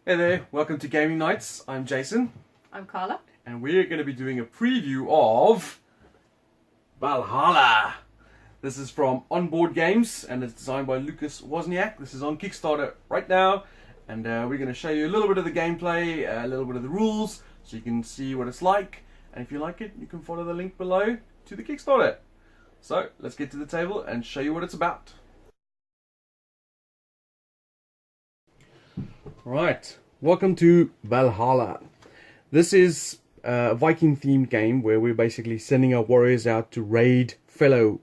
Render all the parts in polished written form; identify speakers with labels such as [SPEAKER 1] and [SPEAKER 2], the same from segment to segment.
[SPEAKER 1] Hey there, welcome to Gaming Nights. I'm Jason.
[SPEAKER 2] I'm Carla.
[SPEAKER 1] And we're going to be doing a preview of Valhalla. This is from Onboard Games and it's designed by Lucas Wozniak. This is on Kickstarter right now. And we're going to show you a little bit of the gameplay, a little bit of the rules, so you can see what it's like. And if you like it, you can follow the link below to the Kickstarter. So let's get to the table and show you what it's about. Right, welcome to Valhalla. This is a Viking themed game where we're basically sending our warriors out to raid fellow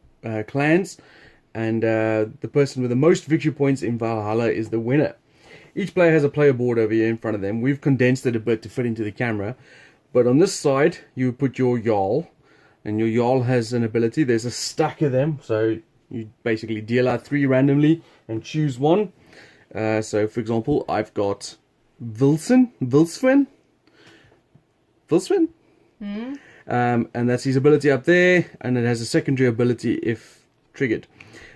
[SPEAKER 1] clans, and the person with the most victory points in Valhalla is the winner. Each player has a player board over here in front of them. We've condensed it a bit to fit into the camera, but on this side you put your Jarl, and your Jarl has an ability. There's a stack of them, so you basically deal out 3 randomly and choose one. So, for example, I've got Vilsven, and that's his ability up there, and it has a secondary ability if triggered.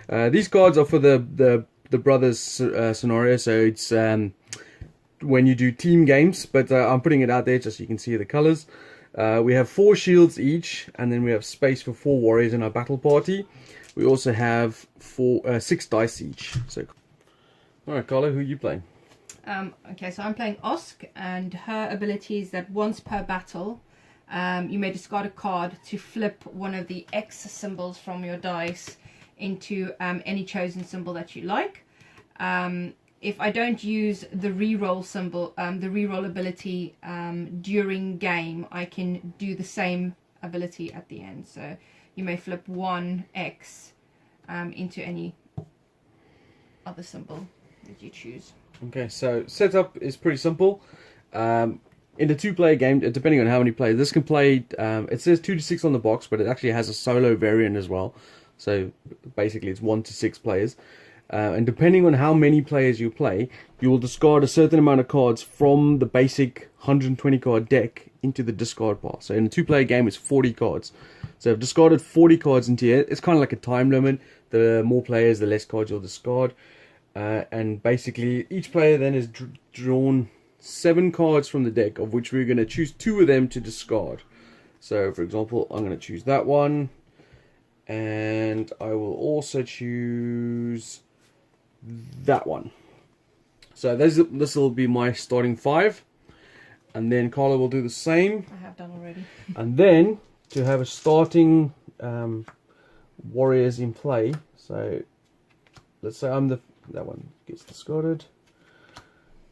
[SPEAKER 1] These cards are for the brothers scenario, so it's when you do team games, but I'm putting it out there just so you can see the colors. We have 4 shields each, and then we have space for 4 warriors in our battle party. We also have 6 dice each. So. Alright, Carla, who are you playing?
[SPEAKER 2] Okay, so I'm playing Osk, and her ability is that once per battle, you may discard a card to flip one of the X symbols from your dice into any chosen symbol that you like. If I don't use the reroll symbol, the reroll ability during game, I can do the same ability at the end. So you may flip one X into any other symbol that you choose.
[SPEAKER 1] Okay, so setup is pretty simple. In the 2-player game, depending on how many players, this can play, it says 2 to 6 on the box, but it actually has a solo variant as well. So basically it's 1 to 6 players. And depending on how many players you play, you will discard a certain amount of cards from the basic 120 card deck into the discard pile. So in a 2-player game, it's 40 cards. So I've discarded 40 cards into here. It's kind of like a time limit. The more players, the less cards you'll discard. And basically each player then has drawn 7 cards from the deck, of which we're going to choose 2 of them to discard. So for example, I'm going to choose that one, and I will also choose that one. So this will be my starting 5, and then Carla will do the same.
[SPEAKER 2] I have done already.
[SPEAKER 1] And then to have a starting warriors in play, so let's say that one gets discarded.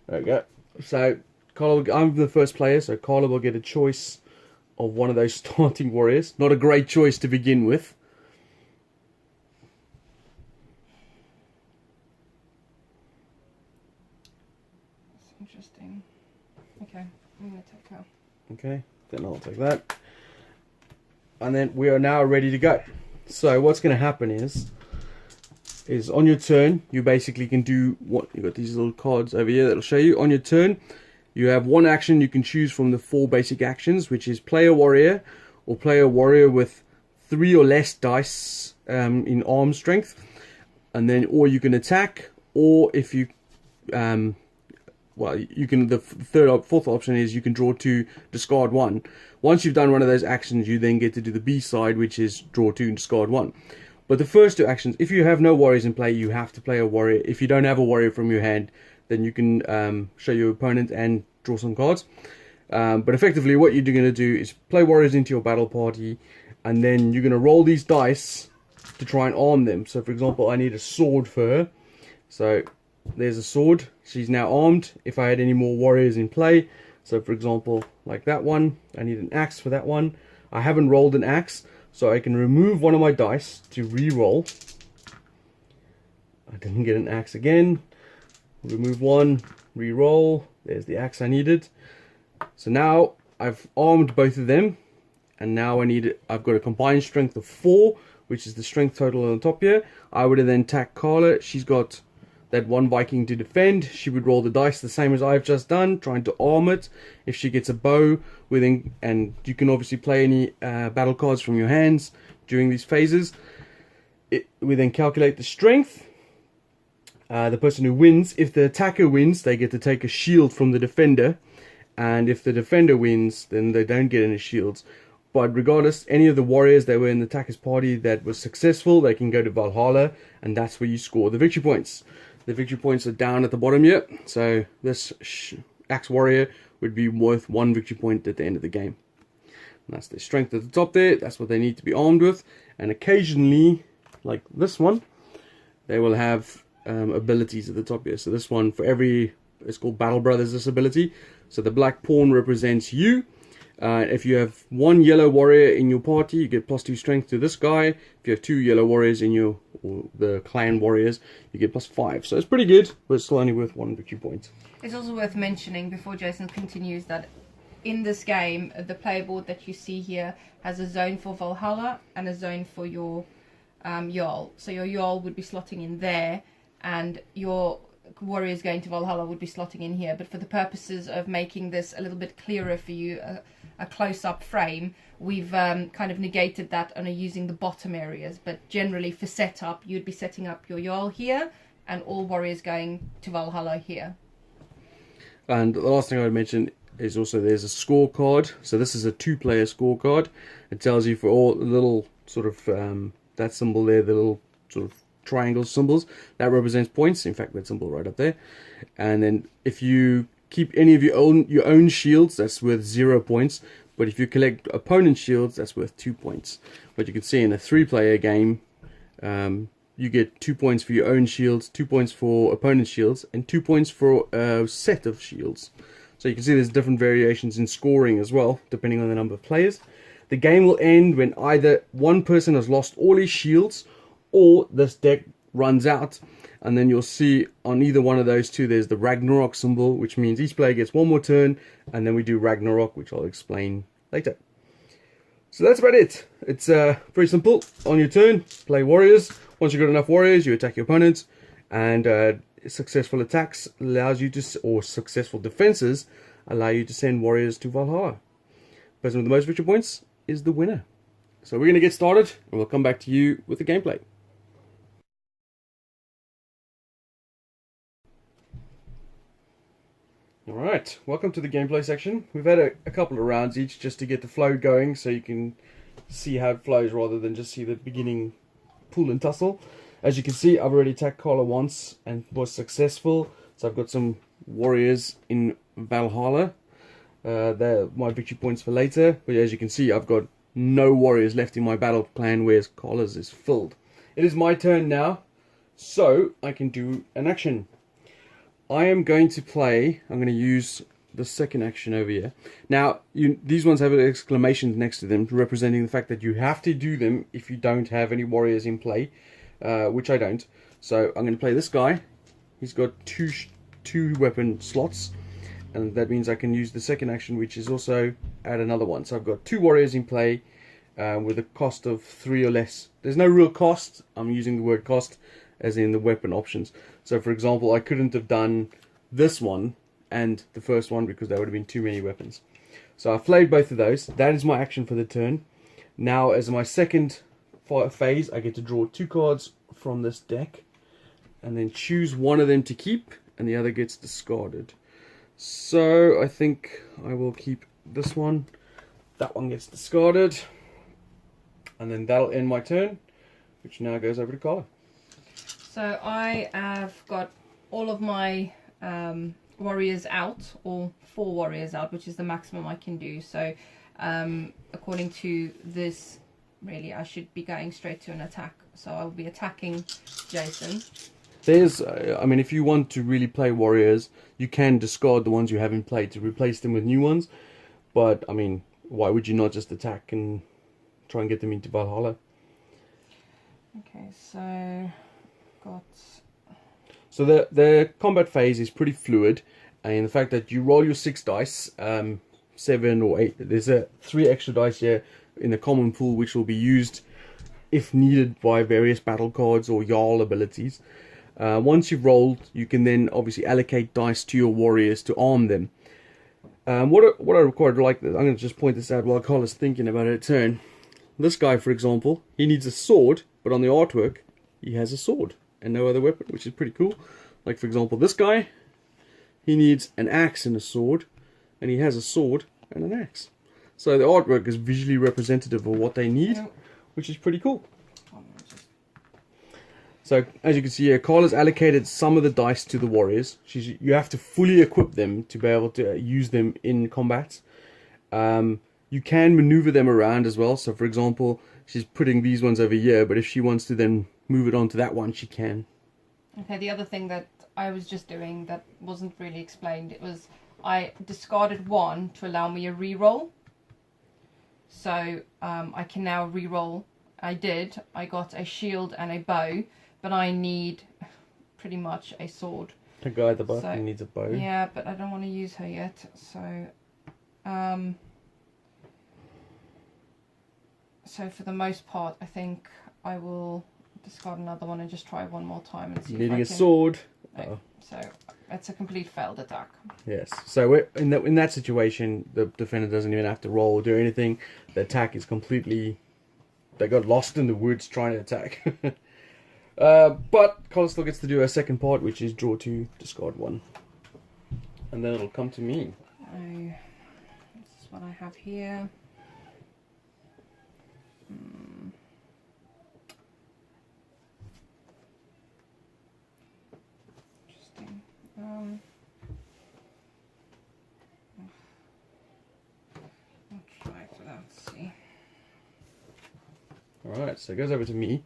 [SPEAKER 1] There we go. So Carla, I'm the first player, so Carla will get a choice of one of those starting warriors. Not a great choice to begin with.
[SPEAKER 2] That's interesting. Okay, I'm going to take her.
[SPEAKER 1] Okay, then I'll take that. And then we are now ready to go. So what's going to happen is on your turn, you basically can do what you've got these little cards over here that'll show you. On your turn, you have one action you can choose from the 4 basic actions, which is play a warrior, or play a warrior with 3 or less dice in arm strength, and then or you can attack, or if you well, you can. The fourth option is you can draw 2, discard 1. Once you've done one of those actions, you then get to do the B side, which is draw 2 and discard 1. But the first 2 actions, if you have no warriors in play, you have to play a warrior. If you don't have a warrior from your hand, then you can show your opponent and draw some cards. But effectively, what you're going to do is play warriors into your battle party, and then you're going to roll these dice to try and arm them. So, for example, I need a sword for her. So, there's a sword. She's now armed. If I had any more warriors in play, so for example, like that one, I need an axe for that one. I haven't rolled an axe, so I can remove one of my dice to re-roll. I didn't get an axe again. Remove one, re-roll. There's the axe I needed. So now I've armed both of them, and now I've got a combined strength of 4, which is the strength total on the top here. I would have then attacked Carla. She's got that 1 Viking to defend. She would roll the dice the same as I've just done, trying to arm it. If she gets a bow, and you can obviously play any battle cards from your hands during these phases. We then calculate the strength, The person who wins, if the attacker wins, they get to take a shield from the defender, and if the defender wins, then they don't get any shields. But regardless, any of the warriors that were in the attacker's party that was successful, they can go to Valhalla, and that's where you score the victory points. The victory points are down at the bottom here, so this axe warrior would be worth 1 victory point at the end of the game. And that's their strength at the top there. That's what they need to be armed with, and occasionally, like this one, they will have abilities at the top here. So this one, for every, it's called Battle Brothers, this ability. So the black pawn represents you. If you have 1 yellow warrior in your party, you get +2 strength to this guy. If you have 2 yellow warriors in your, or the clan warriors, you get +5. So it's pretty good, but it's still only worth 1 victory point.
[SPEAKER 2] It's also worth mentioning, before Jason continues, that in this game, the player board that you see here has a zone for Valhalla and a zone for your Jarl. So your Jarl would be slotting in there, and your warriors going to Valhalla would be slotting in here. But for the purposes of making this a little bit clearer for you, a close-up frame, we've kind of negated that and are using the bottom areas. But generally for setup, you'd be setting up your Jarl here and all warriors going to Valhalla here.
[SPEAKER 1] And the last thing I would mention is also there's a scorecard. So this is a 2-player scorecard. It tells you for all the little sort of that symbol there, the little sort of triangle symbols, that represents points. In fact, that symbol right up there. And then if you keep any of your own shields, that's worth 0 points. But if you collect opponent shields, that's worth 2 points. But you can see in a 3-player game, you get 2 points for your own shields, 2 points for opponent shields, and 2 points for a set of shields. So you can see there's different variations in scoring as well, depending on the number of players. The game will end when either one person has lost all his shields, or this deck runs out, and then you'll see on either one of those two there's the Ragnarok symbol, which means each player gets 1 more turn, and then we do Ragnarok, which I'll explain later. So that's about it. It's very simple. On your turn, play warriors. Once you've got enough warriors, you attack your opponents, and successful attacks allows you to, or successful defenses allow you to send warriors to Valhalla. Person with the most victory points is the winner. So we're going to get started, and we'll come back to you with the gameplay. Alright, welcome to the gameplay section. We've had a couple of rounds each just to get the flow going, so you can see how it flows rather than just see the beginning pull and tussle. As you can see, I've already attacked Carla once and was successful, so I've got some warriors in Valhalla. They're my victory points for later, but as you can see, I've got no warriors left in my battle plan, whereas Carla's is filled. It is my turn now, so I can do an action. I am going to play, I'm going to use the second action over here. Now, these ones have exclamations next to them, representing the fact that you have to do them if you don't have any warriors in play, which I don't. So I'm going to play this guy. He's got two weapon slots, and that means I can use the second action, which is also add another one. So I've got 2 warriors in play with a cost of 3 or less. There's no real cost. I'm using the word cost as in the weapon options. So for example, I couldn't have done this one and the first one because there would have been too many weapons. So I've played both of those. That is my action for the turn. Now as my second phase, I get to draw 2 cards from this deck and then choose one of them to keep, and the other gets discarded. So I think I will keep this one. That one gets discarded, and then that'll end my turn, which now goes over to Carla.
[SPEAKER 2] So I have got all of my warriors out, or 4 warriors out, which is the maximum I can do. So according to this, really I should be going straight to an attack. So I'll be attacking Jason.
[SPEAKER 1] There's, I mean, if you want to really play warriors, you can discard the ones you have in play to replace them with new ones. But, I mean, why would you not just attack and try and get them into Valhalla?
[SPEAKER 2] Okay, so got...
[SPEAKER 1] So the combat phase is pretty fluid, and the fact that you roll your 6 dice, 7 or 8, there's 3 extra dice here in the common pool which will be used if needed by various battle cards or Jarl abilities. Once you've rolled, you can then obviously allocate dice to your warriors to arm them. What I required, like, I'm going to just point this out while Carla's thinking about her turn. This guy, for example, he needs a sword, but on the artwork, he has a sword. and no other weapon, which is pretty cool. Like for example, this guy, he needs an axe and a sword, and he has a sword and an axe. So the artwork is visually representative of what they need, which is pretty cool. So as you can see here, Carla's allocated some of the dice to the warriors. You have to fully equip them to be able to use them in combat. You can maneuver them around as well. So for example, she's putting these ones over here, but if she wants to then move it onto that one, she can.
[SPEAKER 2] Okay, the other thing that I was just doing that wasn't really explained, it was I discarded one to allow me a re-roll. So I can now re-roll. I got a shield and a bow, but I need pretty much a sword.
[SPEAKER 1] The guy at the bottom needs a bow.
[SPEAKER 2] Yeah, but I don't want to use her yet. So for the most part, I think I will discard another one and just try one more time and see
[SPEAKER 1] Needing
[SPEAKER 2] if I
[SPEAKER 1] a
[SPEAKER 2] can...
[SPEAKER 1] sword.
[SPEAKER 2] No. So it's a complete failed attack.
[SPEAKER 1] Yes. So in that situation, the defender doesn't even have to roll or do anything. The attack is completely... They got lost in the woods trying to attack. But Carla still gets to do her second part, which is draw 2, discard 1. And then it'll come to me.
[SPEAKER 2] This is what I have here. Interesting. I'll try for that. Let's see.
[SPEAKER 1] Alright, so it goes over to me.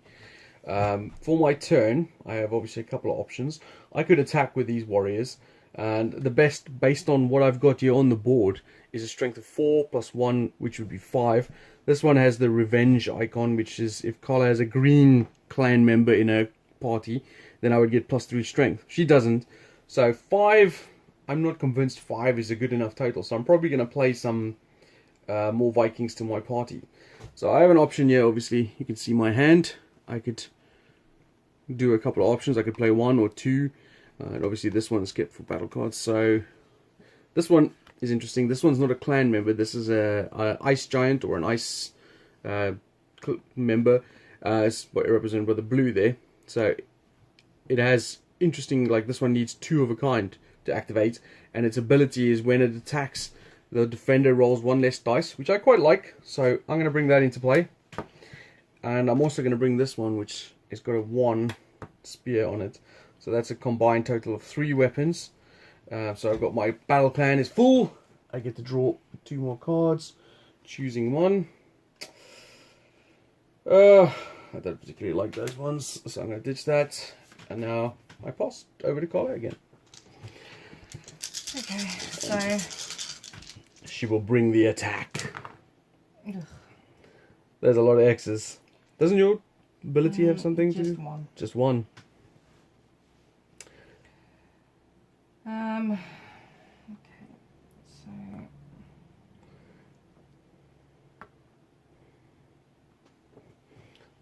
[SPEAKER 1] For my turn, I have obviously a couple of options. I could attack with these warriors, and the best, based on what I've got here on the board, is a strength of 4 plus 1, which would be 5. This one has the revenge icon, which is if Carla has a green clan member in her party, then I would get plus 3 strength. She doesn't. So 5, I'm not convinced 5 is a good enough total. So I'm probably going to play some more Vikings to my party. So I have an option here, obviously. You can see my hand. I could do a couple of options. I could play 1 or 2. And obviously this one is kept for battle cards. So this one is interesting. This one's not a clan member. This is a ice giant or an ice member. It's represented by the blue there. So it has interesting, like this one needs 2 of a kind to activate, and its ability is when it attacks, the defender rolls 1 less dice, which I quite like. So I'm going to bring that into play. And I'm also going to bring this one, which has got a 1 spear on it. So that's a combined total of 3 weapons. So I've got my battle clan is full. I get to draw 2 more cards, choosing one. I don't particularly like those ones, so I'm going to ditch that. And now I pass over to Carla again.
[SPEAKER 2] Okay, so...
[SPEAKER 1] She will bring the attack.
[SPEAKER 2] Ugh.
[SPEAKER 1] There's a lot of X's. Doesn't your ability have something to do?
[SPEAKER 2] Just 1.
[SPEAKER 1] Just 1.
[SPEAKER 2] Okay, so...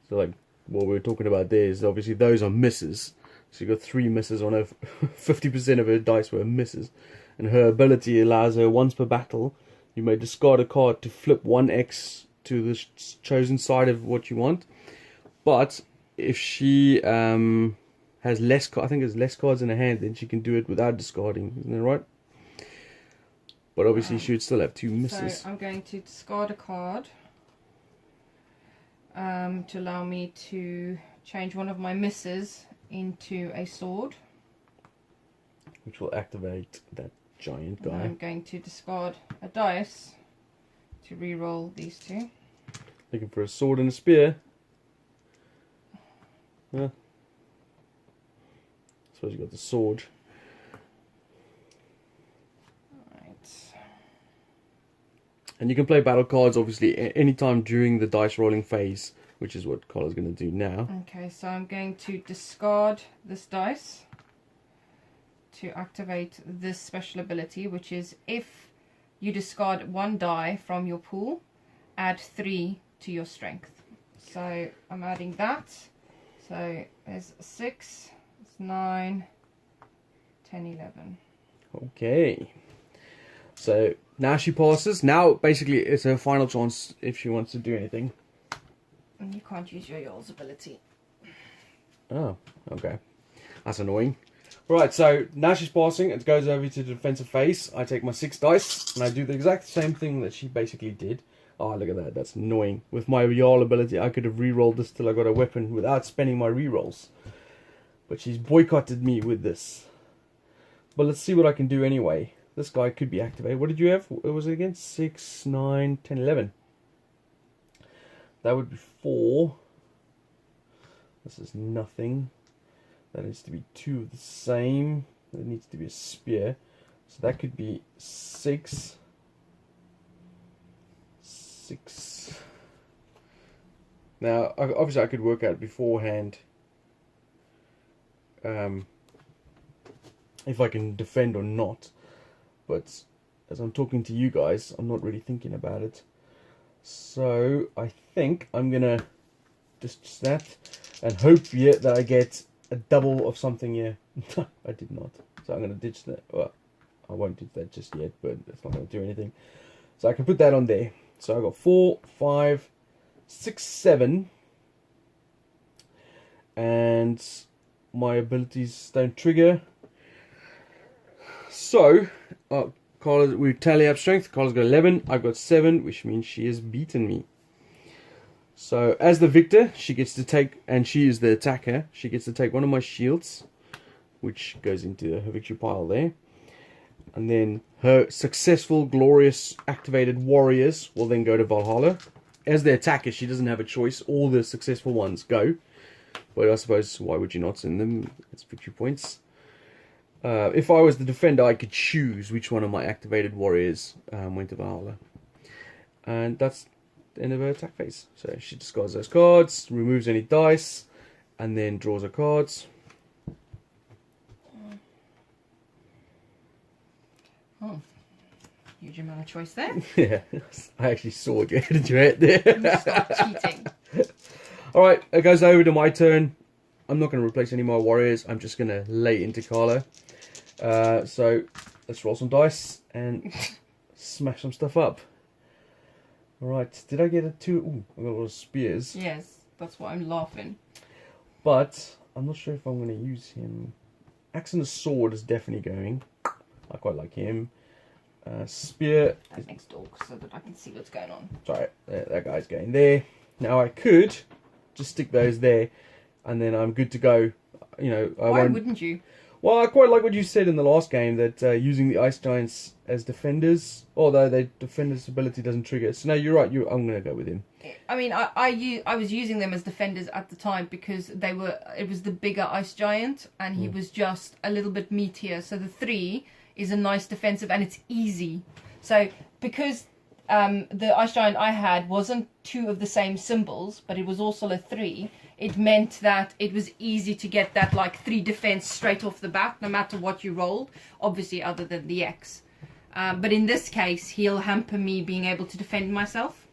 [SPEAKER 1] So like what we were talking about there is obviously those are misses. So you got 3 misses on her. 50% of her dice were misses. And her ability allows her once per battle, you may discard a card to flip 1 X to the chosen side of what you want. But if she has less, I think there's less cards in her hand, then she can do it without discarding. Isn't that right? But obviously she would still have 2 misses.
[SPEAKER 2] So I'm going to discard a card to allow me to change one of my misses into a sword.
[SPEAKER 1] Which will activate that giant guy.
[SPEAKER 2] And I'm going to discard a dice to re-roll these 2.
[SPEAKER 1] Looking for a sword and a spear. Yeah. I suppose you got the sword.
[SPEAKER 2] Right.
[SPEAKER 1] And you can play battle cards obviously anytime during the dice rolling phase, which is what Carla's going to do now.
[SPEAKER 2] Okay, so I'm going to discard this dice to activate this special ability, which is if you discard 1 die from your pool, add 3 to your strength. So I'm adding that. So there's 6, it's 9, 10, 11.
[SPEAKER 1] Okay. So now she passes. Now basically it's her final chance if she wants to do anything.
[SPEAKER 2] And you can't use your Yol's ability.
[SPEAKER 1] Oh, okay. That's annoying. Right, so now she's passing. It goes over to the defensive phase. I take my 6 dice, and I do the exact same thing that she basically did. Oh, look at that. That's annoying. With my Jarl ability, I could have re-rolled this till I got a weapon without spending my re-rolls. But she's boycotted me with this. But let's see what I can do anyway. This guy could be activated. What did you have? What was it again? 6, 9, 10, 11. That would be 4. This is nothing. That needs to be 2 of the same. There needs to be a spear. So that could be 6. 6. Now, obviously I could work out beforehand if I can defend or not. But as I'm talking to you guys, I'm not really thinking about it. So I think I'm going to just that and hope here that I get a double of something here. I did not. So I'm going to ditch that. Well, I won't ditch that just yet, but it's not going to do anything. So I can put that on there. So I got 4, 5, 6, 7. And my abilities don't trigger. So, Carla, we tally up strength. Carla's got 11. I've got 7, which means she has beaten me. So, as the victor, she gets to take, and she is the attacker, she gets to take one of my shields, which goes into her victory pile there. And then her successful, glorious, activated warriors will then go to Valhalla. As the attacker, she doesn't have a choice. All the successful ones go. But I suppose, why would you not send them? It's victory points. If I was the defender, I could choose which one of my activated warriors went to Valhalla. And that's the end of her attack phase. So she discards those cards, removes any dice, and then draws her cards.
[SPEAKER 2] Oh, huge amount of choice there.
[SPEAKER 1] Yeah, I actually saw it. Did you hit there?
[SPEAKER 2] Stop cheating.
[SPEAKER 1] Alright, it goes over to my turn. I'm not going to replace any more warriors. I'm just going to lay into Carla. So let's roll some dice and smash some stuff up. Alright, did I get a 2? Ooh, I got a lot of spears.
[SPEAKER 2] Yes, that's why I'm laughing.
[SPEAKER 1] But I'm not sure if I'm going to use him. Axe and a sword is definitely going. I quite like him. Spear.
[SPEAKER 2] That next door so that I can see what's going on.
[SPEAKER 1] Sorry, that guy's going there. Now I could just stick those there, and then I'm good to go. You know,
[SPEAKER 2] Why wouldn't you?
[SPEAKER 1] Well, I quite like what you said in the last game that using the ice giants as defenders, although their defender's ability doesn't trigger. So no, you're right. I'm going to go with him.
[SPEAKER 2] I mean, I was using them as defenders at the time because it was the bigger ice giant, and he was just a little bit meatier. So the 3 is a nice defensive, and it's easy. So because the ice giant I had wasn't 2 of the same symbols, but it was also a 3. It meant that it was easy to get that like 3 defense straight off the bat, no matter what you rolled, obviously other than the X. But in this case, he'll hamper me being able to defend myself.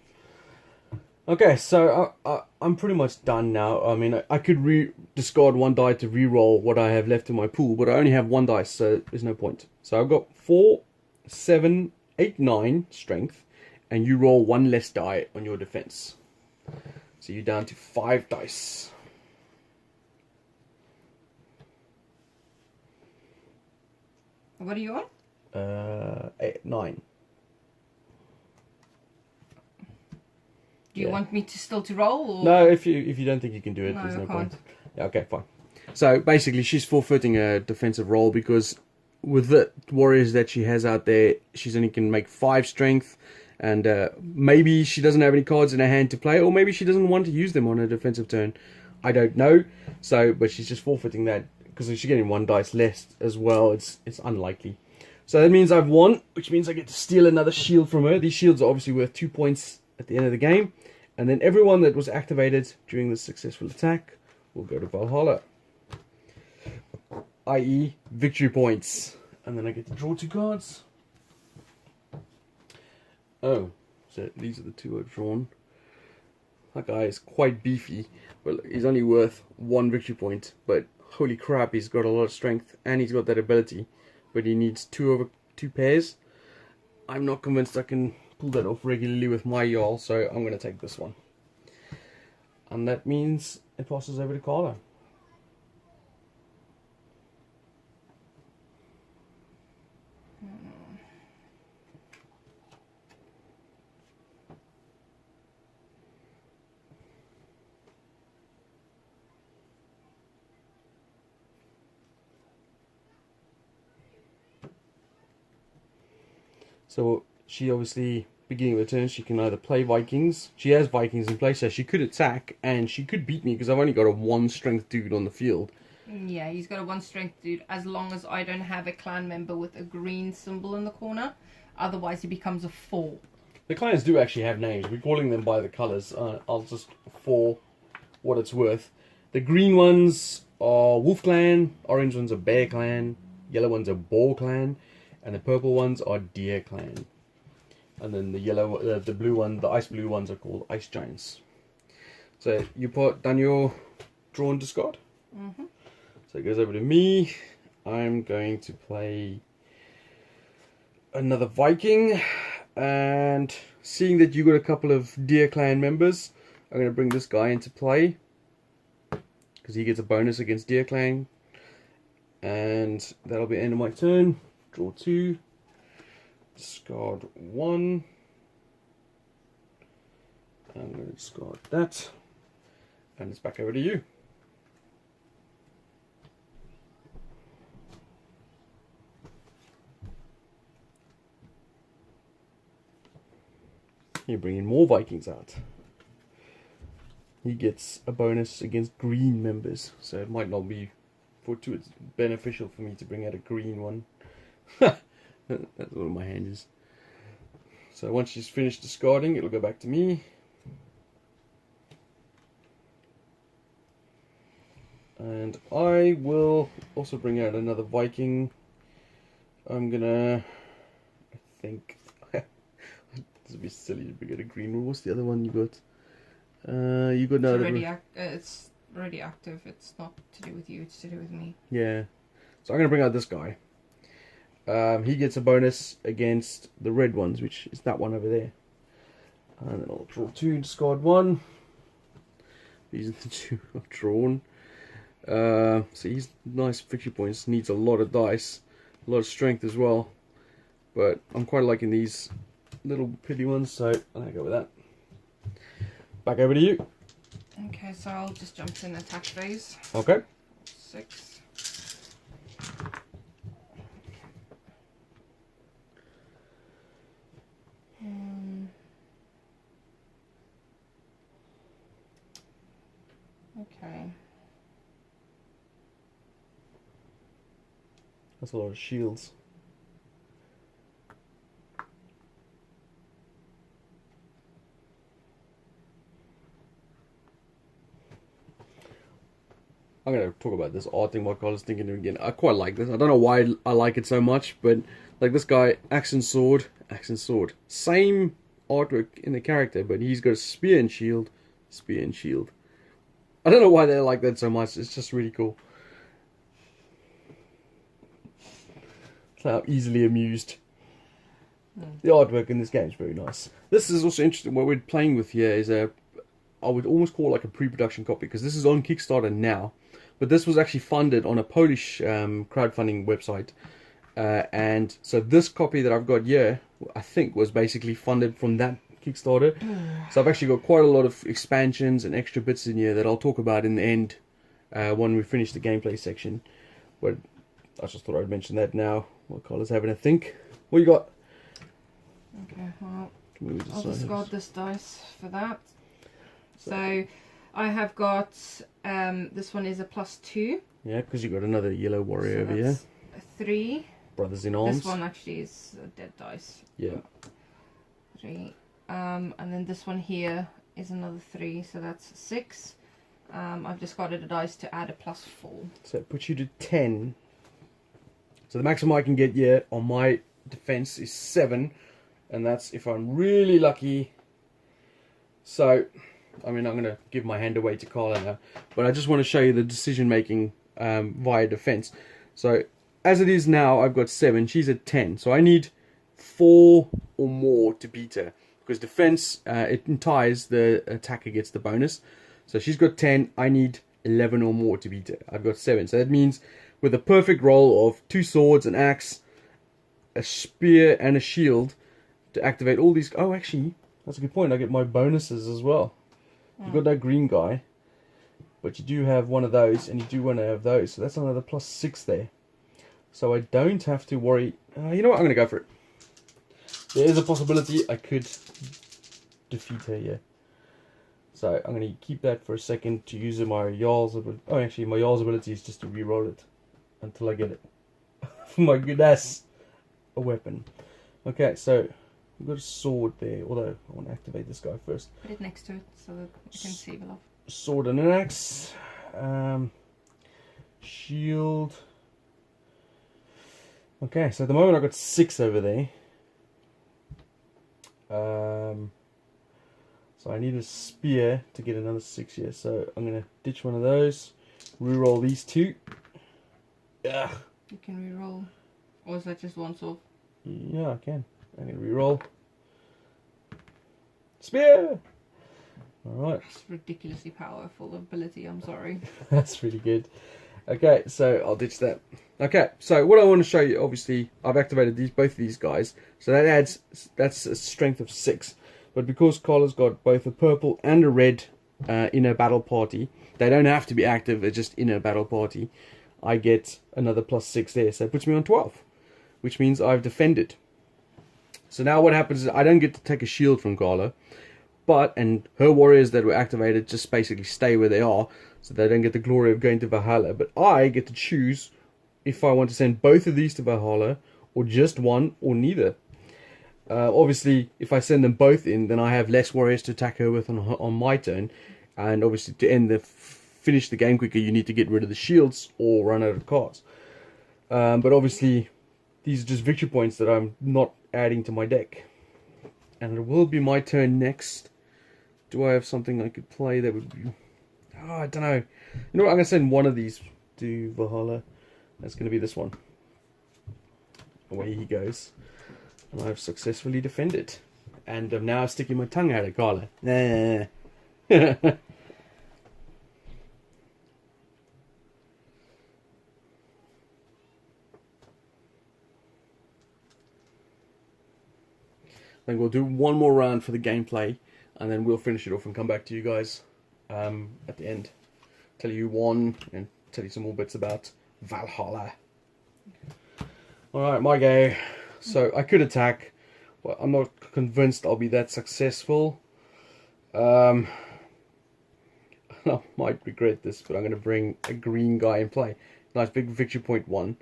[SPEAKER 1] Okay, so I'm pretty much done now. I mean, I could discard 1 die to re-roll what I have left in my pool, but I only have 1 dice, so there's no point. So I've got 4, 7, 8, 9 strength, and you roll 1 less die on your defense. So you're down to 5 dice.
[SPEAKER 2] What are you on?
[SPEAKER 1] 8, 9.
[SPEAKER 2] Do you want me to still to roll? Or?
[SPEAKER 1] No, if you don't think you can do it,
[SPEAKER 2] No,
[SPEAKER 1] there's no
[SPEAKER 2] I
[SPEAKER 1] point.
[SPEAKER 2] can't.
[SPEAKER 1] Yeah, okay, fine. So basically, she's forfeiting a defensive roll because with the warriors that she has out there, she's only can make 5 strength, and maybe she doesn't have any cards in her hand to play, or maybe she doesn't want to use them on a defensive turn. I don't know. So, but she's just forfeiting that because she's getting 1 dice less as well. It's unlikely. So that means I've won, which means I get to steal another shield from her. These shields are obviously worth 2 points at the end of the game. And then everyone that was activated during the successful attack will go to Valhalla. I.e. victory points. And then I get to draw 2 cards. Oh, so these are the 2 I've drawn. That guy is quite beefy. Well, he's only worth 1 victory point. But holy crap, he's got a lot of strength. And he's got that ability. But he needs 2 pairs. I'm not convinced I can pull that off regularly with my Jarl, so I'm going to take this one. And that means it passes over to Carla. So she obviously, beginning of the turn, she can either play Vikings. She has Vikings in play, so she could attack and she could beat me because I've only got a 1 strength dude on the field.
[SPEAKER 2] Yeah, he's got a 1 strength dude as long as I don't have a clan member with a green symbol in the corner. Otherwise, he becomes a 4.
[SPEAKER 1] The clans do actually have names. We're calling them by the colours. I'll just, for what it's worth. The green ones are Wolf Clan, orange ones are Bear Clan, yellow ones are Boar Clan, and the purple ones are Deer Clan. And then the yellow, the blue one, the ice blue ones are called Ice Giants. So you done your draw and discard?
[SPEAKER 2] Mm-hmm.
[SPEAKER 1] So it goes over to me. I'm going to play another Viking. And seeing that you got a couple of Deer Clan members, I'm going to bring this guy into play. Because he gets a bonus against Deer Clan. And that'll be the end of my turn. Draw 2. Discard 1. I'm going to discard that. And it's back over to you. You bring in more Vikings out. He gets a bonus against green members, so it might not be it's beneficial for me to bring out a green one. That's what my hand is. So once she's finished discarding, it'll go back to me. And I will also bring out another Viking. I'm gonna, I think, this would be silly to bring out a green one. What's the other one you got? You got another.
[SPEAKER 2] It's already active. It's not to do with you. It's to do with me.
[SPEAKER 1] Yeah. So I'm gonna bring out this guy. He gets a bonus against the red ones, which is that one over there. And then I'll draw 2, discard 1. These are the 2 I've drawn. So he's nice fixture points. Needs a lot of dice, a lot of strength as well. But I'm quite liking these little pretty ones, so I'll go with that. Back over to you.
[SPEAKER 2] Okay, so I'll just jump in attack phase.
[SPEAKER 1] Okay.
[SPEAKER 2] 6. Okay.
[SPEAKER 1] That's a lot of shields. I'm going to talk about this art thing, what I was thinking of again. I quite like this. I don't know why I like it so much, but like this guy, axe and sword. Same artwork in the character, but he's got a spear and shield. I don't know why they like that so much. It's just really cool. How easily amused. The artwork in this game is very nice. This is also interesting. What we're playing with here is I would almost call it like a pre-production copy, because this is on Kickstarter now. But this was actually funded on a Polish crowdfunding website. And so this copy that I've got here, I think, was basically funded from that Kickstarter. So I've actually got quite a lot of expansions and extra bits in here that I'll talk about in the end when we finish the gameplay section. But I just thought I'd mention that now, while Carla's having a think. What you got?
[SPEAKER 2] Okay, well, I'll discard this dice for that. So I have got, this one is a +2.
[SPEAKER 1] Yeah, because you got another yellow warrior over here.
[SPEAKER 2] 3.
[SPEAKER 1] Brothers in arms.
[SPEAKER 2] This one actually is a dead dice.
[SPEAKER 1] Yeah.
[SPEAKER 2] 3. And then this one here is another 3, so that's 6. I've discarded a dice to add a +4.
[SPEAKER 1] So it puts you to 10. So the maximum I can get here on my defense is 7. And that's if I'm really lucky. So, I mean, I'm going to give my hand away to Carla now. But I just want to show you the decision making via defense. So, as it is now, I've got 7. She's at 10. So I need 4 or more to beat her. Because defense, it ties the attacker gets the bonus. So she's got 10. I need 11 or more to beat her. I've got 7. So that means with a perfect roll of 2 swords, an axe, a spear, and a shield to activate all these. Oh, actually, that's a good point. I get my bonuses as well. You've got that green guy, but you do have one of those, and you do want to have those. So that's another +6 there. So I don't have to worry. You know what? I'm going to go for it. there is a possibility I could defeat her here. So I'm going to keep that for a second to use my Jarl's ability. Oh, actually, my Jarl's ability is just to reroll it until I get it. My goodness, a weapon. Okay, so I've got a sword there, although I want to activate this guy first.
[SPEAKER 2] Put it next to it so that you can see below.
[SPEAKER 1] Sword and an axe. Shield. Okay, so at the moment I've got 6 over there. So I need a spear to get another 6 here. So I'm going to ditch one of those. Reroll these 2. Ugh.
[SPEAKER 2] You can reroll. Or is that just once off?
[SPEAKER 1] Yeah, I can. I'm going to reroll. Spear! Alright.
[SPEAKER 2] It's ridiculously powerful ability, I'm sorry.
[SPEAKER 1] That's really good. Okay, so I'll ditch that. Okay, so what I want to show you, obviously, I've activated both of these guys. So that's a strength of 6. But because Carla's got both a purple and a red in her battle party, they don't have to be active, they're just in her battle party. I get another +6 there, so it puts me on 12, which means I've defended. So now what happens is I don't get to take a shield from Carla, and her warriors that were activated just basically stay where they are, so they don't get the glory of going to Valhalla. But I get to choose if I want to send both of these to Valhalla, or just one, or neither. Obviously, if I send them both in, then I have less warriors to attack her with on my turn. And obviously, to finish the game quicker, you need to get rid of the shields or run out of cards. But obviously, these are just victory points that I'm not adding to my deck. And it will be my turn next. Do I have something I could play that would be... Oh, I don't know. You know what? I'm going to send one of these to Valhalla. That's going to be this one. Away he goes. And I've successfully defended. And I'm now sticking my tongue out at Carla. Nah. I think we'll do one more round for the gameplay, and then we'll finish it off and come back to you guys at the end. Tell you who won, and tell you some more bits about Valhalla. Alright, my go. So, I could attack. Well, I'm not convinced I'll be that successful. I might regret this, but I'm going to bring a green guy in play. Nice big victory point 1.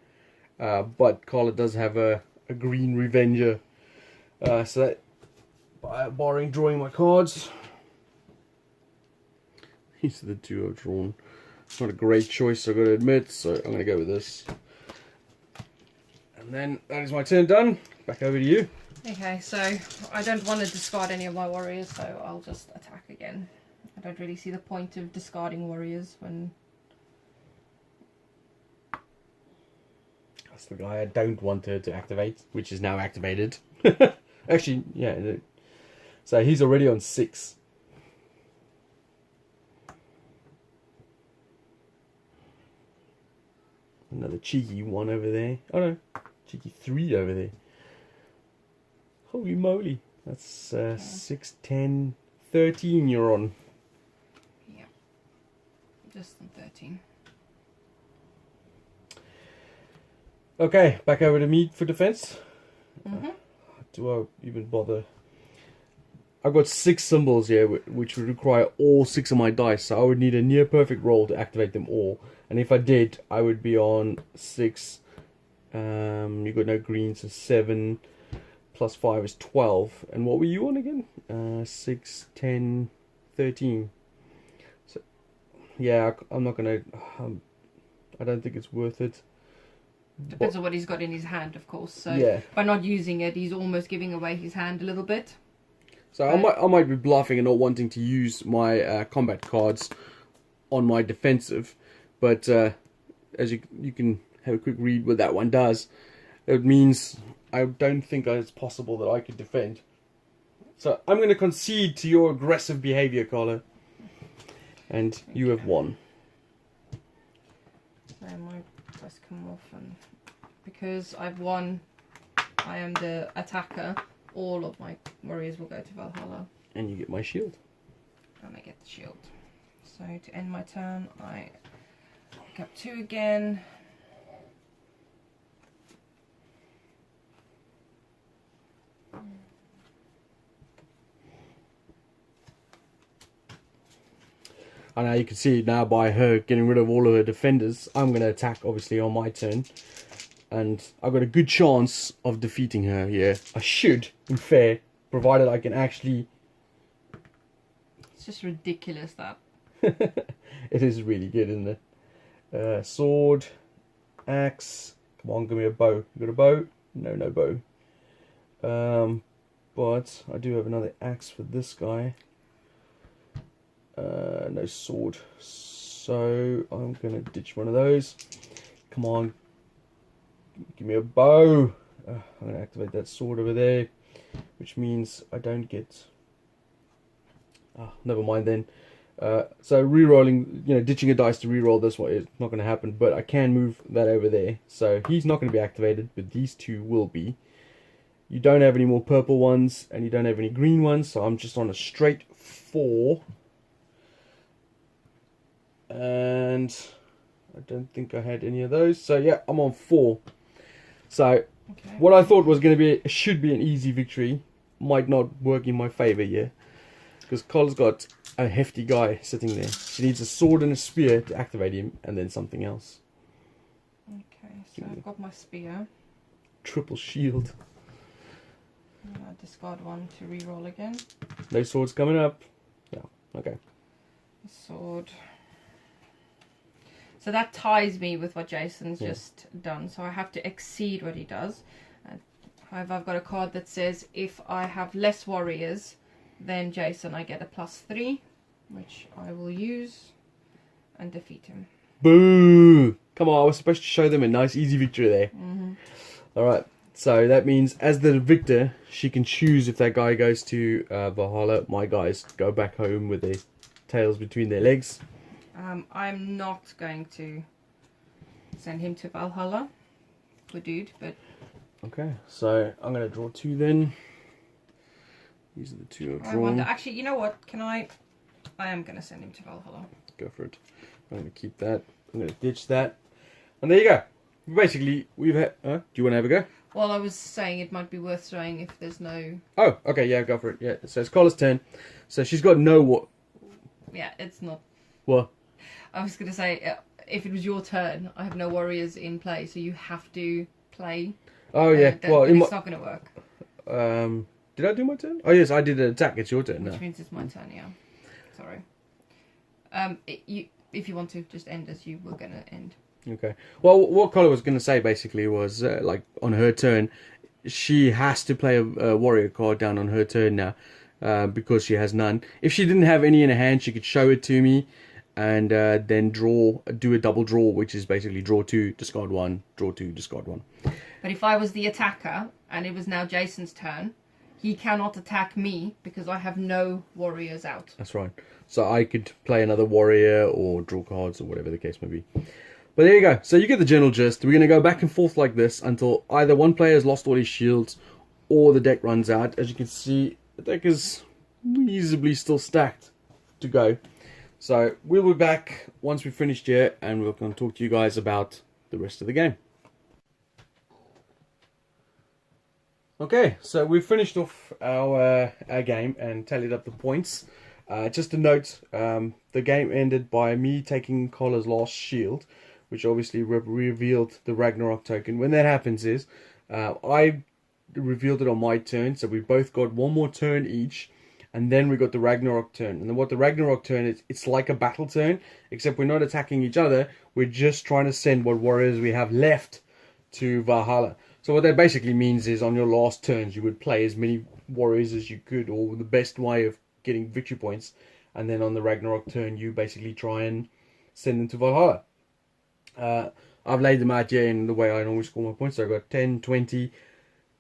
[SPEAKER 1] But Carla does have a green Revenger. So that, barring drawing my cards, these are the 2 I've drawn. It's not a great choice, I've got to admit, so I'm going to go with this. And then that is my turn done. Back over to you.
[SPEAKER 2] Okay, so I don't want to discard any of my warriors, so I'll just attack again. I don't really see the point of discarding warriors when...
[SPEAKER 1] That's the guy I don't want her to activate, which is now activated. Actually, yeah. So he's already on 6. Another cheeky 1 over there. Oh no, cheeky 3 over there. Holy moly. That's 6, 10, 13 you're on.
[SPEAKER 2] Yeah. Just on 13.
[SPEAKER 1] Okay, back over to me for defense.
[SPEAKER 2] Mm-hmm.
[SPEAKER 1] Do I even bother? I've got 6 symbols here, which would require all 6 of my dice, so I would need a near perfect roll to activate them all. And if I did, I would be on 6. You got no green, so 7 plus 5 is 12. And what were you on again? 6, 10, 13. So, yeah, I'm not gonna. I don't think it's worth it.
[SPEAKER 2] Depends on what he's got in his hand, of course. So
[SPEAKER 1] yeah.
[SPEAKER 2] By not using it, he's almost giving away his hand a little bit.
[SPEAKER 1] So I might be bluffing and not wanting to use my combat cards on my defensive, but as you can have a quick read what that one does. It means I don't think it's possible that I could defend. So I'm going to concede to your aggressive behavior, Carla, and you have won.
[SPEAKER 2] So my dice come off, and because I've won, I am the attacker. All of my warriors will go to Valhalla.
[SPEAKER 1] And you get my shield.
[SPEAKER 2] And I get the shield. So to end my turn, I pick up 2 again.
[SPEAKER 1] I know you can see it now by her getting rid of all of her defenders. I'm going to attack, obviously, on my turn. And I've got a good chance of defeating her here. I should, in fair, provided I can actually...
[SPEAKER 2] It's just ridiculous, that.
[SPEAKER 1] It is really good, isn't it? Sword, axe. Come on, give me a bow. You got a bow? No, no bow. But I do have another axe for this guy. No sword. So I'm going to ditch one of those. Come on. Give me a bow. I'm going to activate that sword over there. Which means I don't get... never mind then. So re-rolling, ditching a dice to re-roll this one is not going to happen. But I can move that over there. So he's not going to be activated, but these two will be. You don't have any more purple ones, and you don't have any green ones. So I'm just on a straight 4. And I don't think I had any of those. So yeah, I'm on 4. So what I thought was going to be, should be an easy victory, might not work in my favour here. Because Cole's got a hefty guy sitting there. She needs a sword and a spear to activate him, and then something else.
[SPEAKER 2] Okay, so I've got my spear.
[SPEAKER 1] Triple shield.
[SPEAKER 2] I discard one to re-roll again.
[SPEAKER 1] No swords coming up. No, okay.
[SPEAKER 2] Sword. So that ties me with what Jason's just done. So I have to exceed what he does. However, I've got a card that says if I have less warriors than Jason, I get a +3, which I will use and defeat him.
[SPEAKER 1] Boo! Come on, I was supposed to show them a nice easy victory there. Alright, so that means as the victor, she can choose if that guy goes to Valhalla. My guys go back home with their tails between their legs.
[SPEAKER 2] I'm not going to send him to Valhalla, poor dude, but...
[SPEAKER 1] Okay, so I'm going to draw 2 then. These are the 2 I've drawn.
[SPEAKER 2] I wonder, actually, you know what, I am going to send him to Valhalla.
[SPEAKER 1] Go for it. I'm going to keep that. I'm going to ditch that. And there you go. Basically, we've had... do you want to have a go?
[SPEAKER 2] Well, I was saying it might be worth trying if there's no...
[SPEAKER 1] Oh, okay, yeah, go for it. Yeah, so it's Cola's turn. So she's got no... What?
[SPEAKER 2] Yeah, it's not...
[SPEAKER 1] What?
[SPEAKER 2] I was going to say, if it was your turn, I have no warriors in play, so you have to play.
[SPEAKER 1] Oh, yeah. Well,
[SPEAKER 2] it's not going to work.
[SPEAKER 1] Did I do my turn? Oh, yes, I did an attack. It's your turn now.
[SPEAKER 2] Which means it's my turn, yeah. Sorry. If you want to just end as you were going to end.
[SPEAKER 1] Okay. Well, what Cola was going to say, basically, was, like, on her turn, she has to play a warrior card down on her turn now, because she has none. If she didn't have any in her hand, she could show it to me, and then do a double draw, which is basically draw 2, discard 1, draw 2, discard 1.
[SPEAKER 2] But if I was the attacker and it was now Jason's turn, he cannot attack me because I have no warriors out.
[SPEAKER 1] That's right. So I could play another warrior or draw cards or whatever the case may be. But there you go. So you get the general gist. We're going to go back and forth like this until either one player has lost all his shields or the deck runs out. As you can see, the deck is reasonably still stacked to go. So we'll be back once we've finished here, and we're going to talk to you guys about the rest of the game. Okay, so we've finished off our game and tallied up the points. Just a note, the game ended by me taking Cola's last shield, which obviously revealed the Ragnarok token. When that happens is, I revealed it on my turn, so we both got one more turn each. And then we got the Ragnarok turn. And then what the Ragnarok turn is, it's like a battle turn, except we're not attacking each other. We're just trying to send what warriors we have left to Valhalla. So what that basically means is on your last turns, you would play as many warriors as you could, or the best way of getting victory points. And then on the Ragnarok turn, you basically try and send them to Valhalla. I've laid them out here in the way I normally score my points. So I got 10, 20,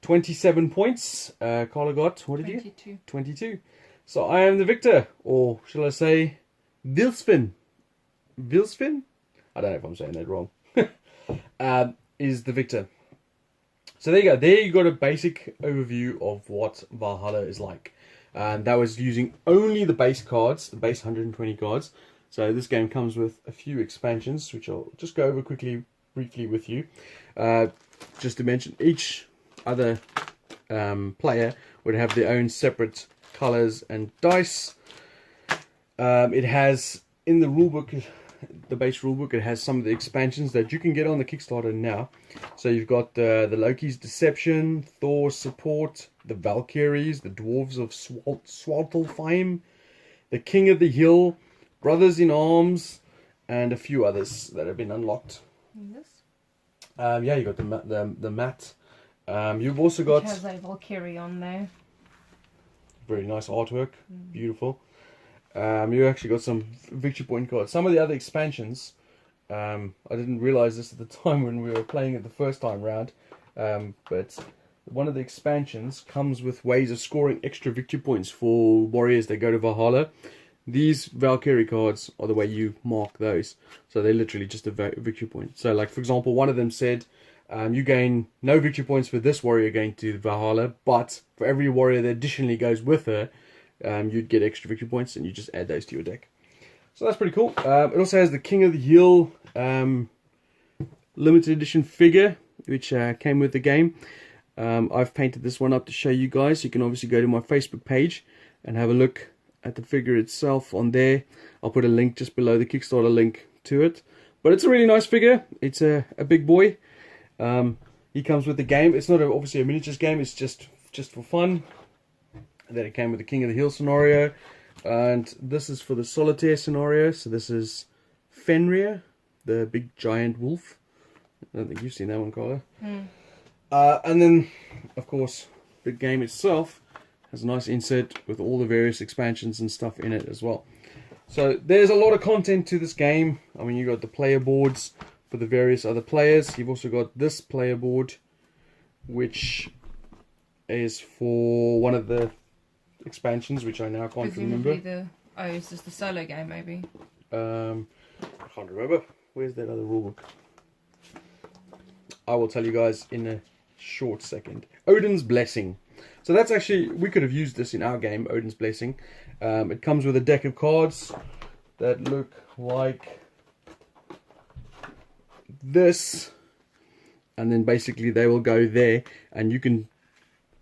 [SPEAKER 1] 27 points. Carla got, what did
[SPEAKER 2] 22.
[SPEAKER 1] you get? 22. So I am the victor, or shall I say, Vilsfin. Vilsfin? I don't know if I'm saying that wrong. Is the victor. So there you go. There you got a basic overview of what Valhalla is like. That was using only the base cards, the base 120 cards. So this game comes with a few expansions, which I'll just go over briefly with you. Just to mention, each other player would have their own separate colors and dice. It has in the rulebook, the base rulebook, it has some of the expansions that you can get on the Kickstarter now. So you've got the Loki's Deception, Thor's Support, the Valkyries, the Dwarves of Svartalfheim, the King of the Hill, Brothers in Arms, and a few others that have been unlocked.
[SPEAKER 2] Yes.
[SPEAKER 1] Yeah, you got the mat. You've also got,
[SPEAKER 2] which has a Valkyrie on there.
[SPEAKER 1] very nice artwork, beautiful. You actually got some victory point cards. Some of the other expansions, I didn't realize this at the time when we were playing it the first time round, but one of the expansions comes with ways of scoring extra victory points for warriors that go to Valhalla. These Valkyrie cards are the way you mark those. So they're literally just a victory point. So like, for example, one of them said, you gain no victory points for this warrior going to Valhalla, but for every warrior that additionally goes with her, you'd get extra victory points, and you just add those to your deck. So that's pretty cool. It also has the King of the Hill limited edition figure, which came with the game. I've painted this one up to show you guys. You can obviously go to my Facebook page and have a look at the figure itself on there. I'll put a link just below the Kickstarter link to it. But it's a really nice figure. It's a big boy. He comes with the game. It's not obviously a miniatures game. It's just for fun. And then it came with the King of the Hill scenario. And this is for the solitaire scenario. So this is Fenrir, the big giant wolf. I don't think you've seen that one, Carla. And then, of course, the game itself has a nice insert with all the various expansions and stuff in it as well. So there's a lot of content to this game. I mean, you got the player boards for the various other players. You've also got this player board, which is for one of the expansions, which I now can't remember.
[SPEAKER 2] Is this the solo game, maybe?
[SPEAKER 1] I can't remember. Where's that other rulebook? I will tell you guys in a short second. Odin's Blessing. So that's actually, we could have used this in our game, Odin's Blessing. It comes with a deck of cards that look like this, and then basically they will go there, and you can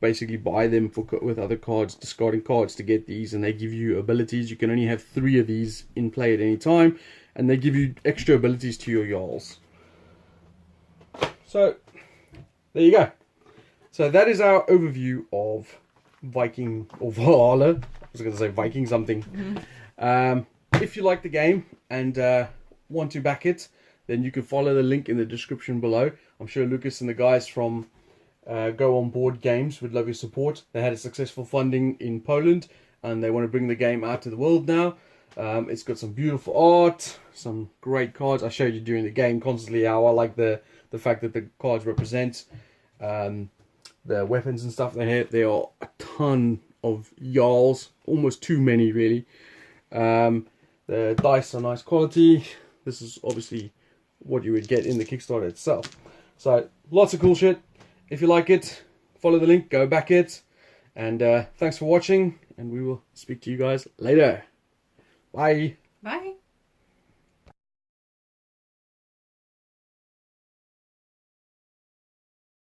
[SPEAKER 1] basically buy them with other cards, discarding cards to get these, and they give you abilities. You can only have 3 of these in play at any time, and they give you extra abilities to your Jarls. So there you go. So that is our overview of Viking, or Valhalla. I was going to say Viking something. If you like the game and want to back it, then you can follow the link in the description below. I'm sure Lucas and the guys from Go On Board Games would love your support. They had a successful funding in Poland, and they want to bring the game out to the world now. It's got some beautiful art, some great cards. I showed you during the game constantly how I like the fact that the cards represent the weapons and stuff they have. There are a ton of Jarls, almost too many really. The dice are nice quality. This is obviously what you would get in the Kickstarter itself. So lots of cool shit. If you like it, follow the link, go back it, and thanks for watching, and we will speak to you guys later. Bye.
[SPEAKER 2] Bye.